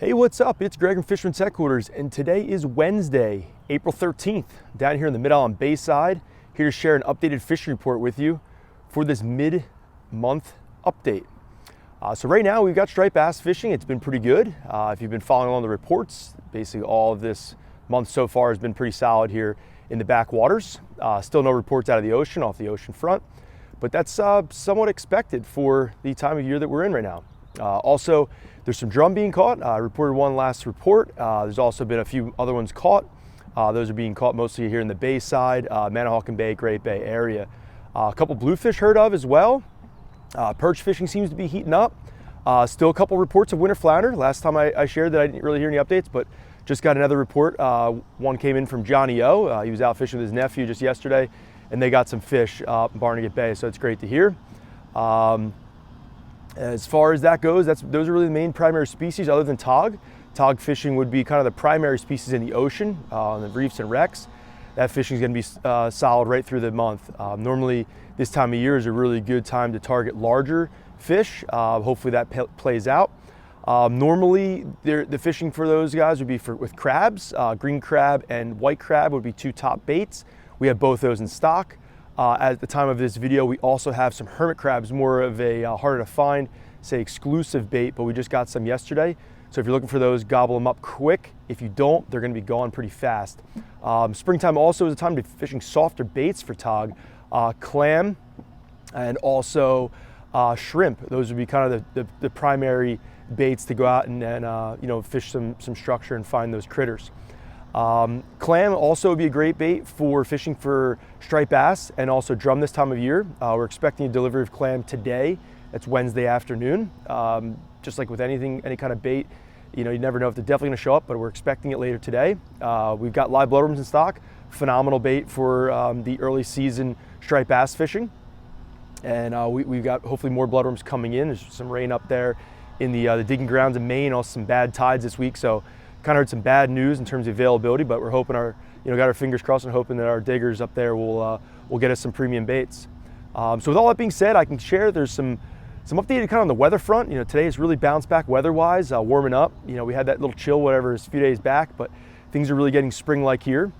Hey, what's up? It's Greg from Fisherman's Headquarters, and today is Wednesday, April 13th, down here in the Mid-Island Bayside, here to share an updated fishing report with you for this mid-month update. So right now we've got striped bass fishing. It's been pretty good. If you've been following along the reports, basically all of this month so far has been pretty solid here in the backwaters. Still no reports out of the ocean, off the ocean front, but that's somewhat expected for the time of year that we're in right now. Also, there's some drum being caught. I reported one last report. There's also been a few other ones caught. Those are being caught mostly here in the Bayside, Manahawkin Bay, Great Bay area. A couple bluefish heard of as well. Perch fishing seems to be heating up. Still a couple reports of winter flounder. Last time I shared that I didn't really hear any updates, but just got another report. One came in from Johnny O. He was out fishing with his nephew just yesterday, and they got some fish up in Barnegat Bay, so it's great to hear. As far as that goes, those are really the main primary species other than tog. Tog fishing would be kind of the primary species in the ocean, on the reefs and wrecks. That fishing is going to be solid right through the month. Normally, this time of year is a really good time to target larger fish. Hopefully that plays out. Normally, the fishing for those guys would be with crabs. Green crab and white crab would be two top baits. We have both those in stock. At the time of this video, we also have some hermit crabs, more of a harder to find, say exclusive bait, but we just got some yesterday. So if you're looking for those, gobble them up quick. If you don't, they're gonna be gone pretty fast. Springtime also is a time to be fishing softer baits for tog, clam and also shrimp. Those would be kind of the primary baits to go out and fish some structure and find those critters. Clam also would be a great bait for fishing for striped bass and also drum this time of year. We're expecting a delivery of clam today. It's Wednesday afternoon. Just like with anything, any kind of bait, you never know if they're definitely gonna show up, but we're expecting it later today. We've got live bloodworms in stock. Phenomenal bait for the early season striped bass fishing. And we've got hopefully more bloodworms coming in. There's some rain up there in the digging grounds in Maine, also some bad tides this week. So kind of heard some bad news in terms of availability, but we're hoping got our fingers crossed and hoping that our diggers up there will get us some premium baits. So with all that being said, I can share there's some updated kind of on the weather front. Today is really bounced back weather-wise, warming up. We had that little chill, whatever, a few days back, but things are really getting spring-like here.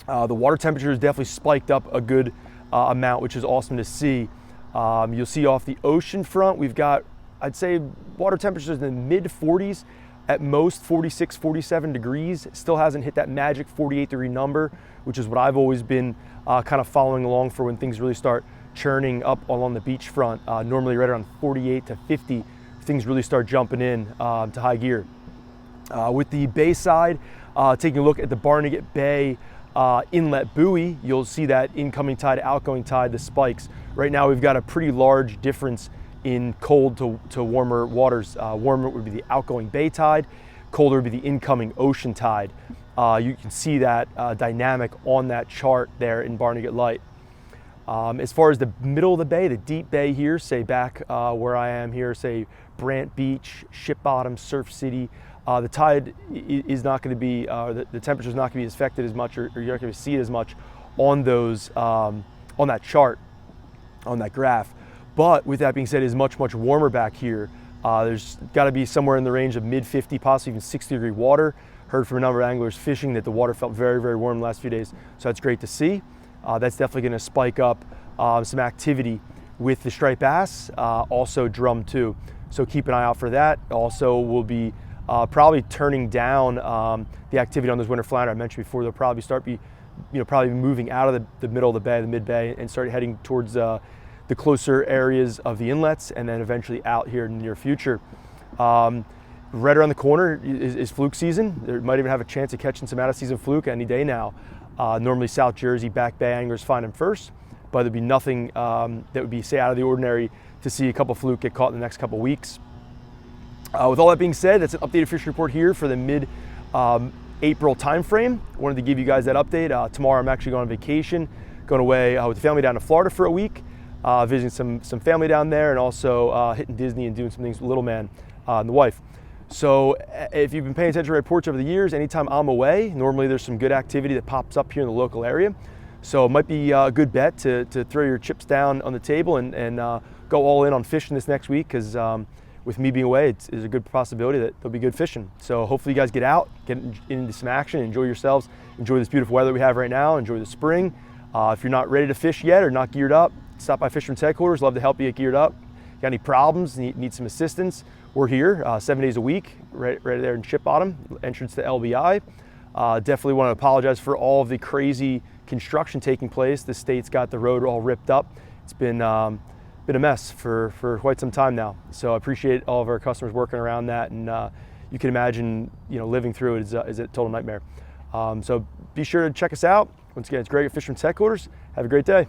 The water temperature has definitely spiked up a good amount, which is awesome to see. You'll see off the ocean front, we've got, I'd say, water temperatures in the mid-40s. At most 46, 47 degrees. Still hasn't hit that magic 48-degree number, which is what I've always been kind of following along for when things really start churning up along the beach front. Normally right around 48 to 50, things really start jumping in to high gear. With the Bayside, taking a look at the Barnegat Bay inlet buoy, you'll see that incoming tide, outgoing tide, the spikes. Right now we've got a pretty large difference in cold to warmer waters. Warmer would be the outgoing bay tide, colder would be the incoming ocean tide. You can see that dynamic on that chart there in Barnegat Light. As far as the middle of the bay, the deep bay here, say back where I am here, say Brant Beach, Ship Bottom, Surf City, the tide is not going to be, the temperature is not going to be affected as much, or you're not going to see it as much on those, on that chart, on that graph. But with that being said, it is much, much warmer back here. There's got to be somewhere in the range of mid-50, possibly even 60-degree water. Heard from a number of anglers fishing that the water felt very, very warm the last few days. So that's great to see. That's definitely going to spike up some activity with the striped bass, also drum too. So keep an eye out for that. Also, we'll be probably turning down the activity on those winter flounder I mentioned before. They'll probably probably moving out of the middle of the bay, the mid-bay, and start heading towards the closer areas of the inlets, and then eventually out here in the near future. Right around the corner is fluke season. They might even have a chance of catching some out-of-season fluke any day now. Normally South Jersey, Back Bay anglers find them first, but there'd be nothing that would be, say, out of the ordinary to see a couple fluke get caught in the next couple weeks. With all that being said, that's an updated fishing report here for the mid-April timeframe. Wanted to give you guys that update. Tomorrow I'm actually going on vacation, going away with the family down to Florida for a week. Visiting some family down there, and also hitting Disney and doing some things with little man and the wife. So if you've been paying attention to reports over the years, anytime I'm away, normally there's some good activity that pops up here in the local area. So it might be a good bet to throw your chips down on the table and go all in on fishing this next week, because with me being away, it's a good possibility that there'll be good fishing. So hopefully you guys get out, get into some action, enjoy yourselves, enjoy this beautiful weather we have right now, enjoy the spring. If you're not ready to fish yet or not geared up, stop by Fisherman's Headquarters. Love to help you get geared up. Got any problems, need some assistance, we're here 7 days a week, right there in Ship Bottom, entrance to LBI. Definitely want to apologize for all of the crazy construction taking place. The state's got the road all ripped up. It's been a mess for quite some time now. So I appreciate all of our customers working around that, and you can imagine, living through it is a total nightmare. So be sure to check us out. Once again, it's Greg at Fisherman's Headquarters. Have a great day.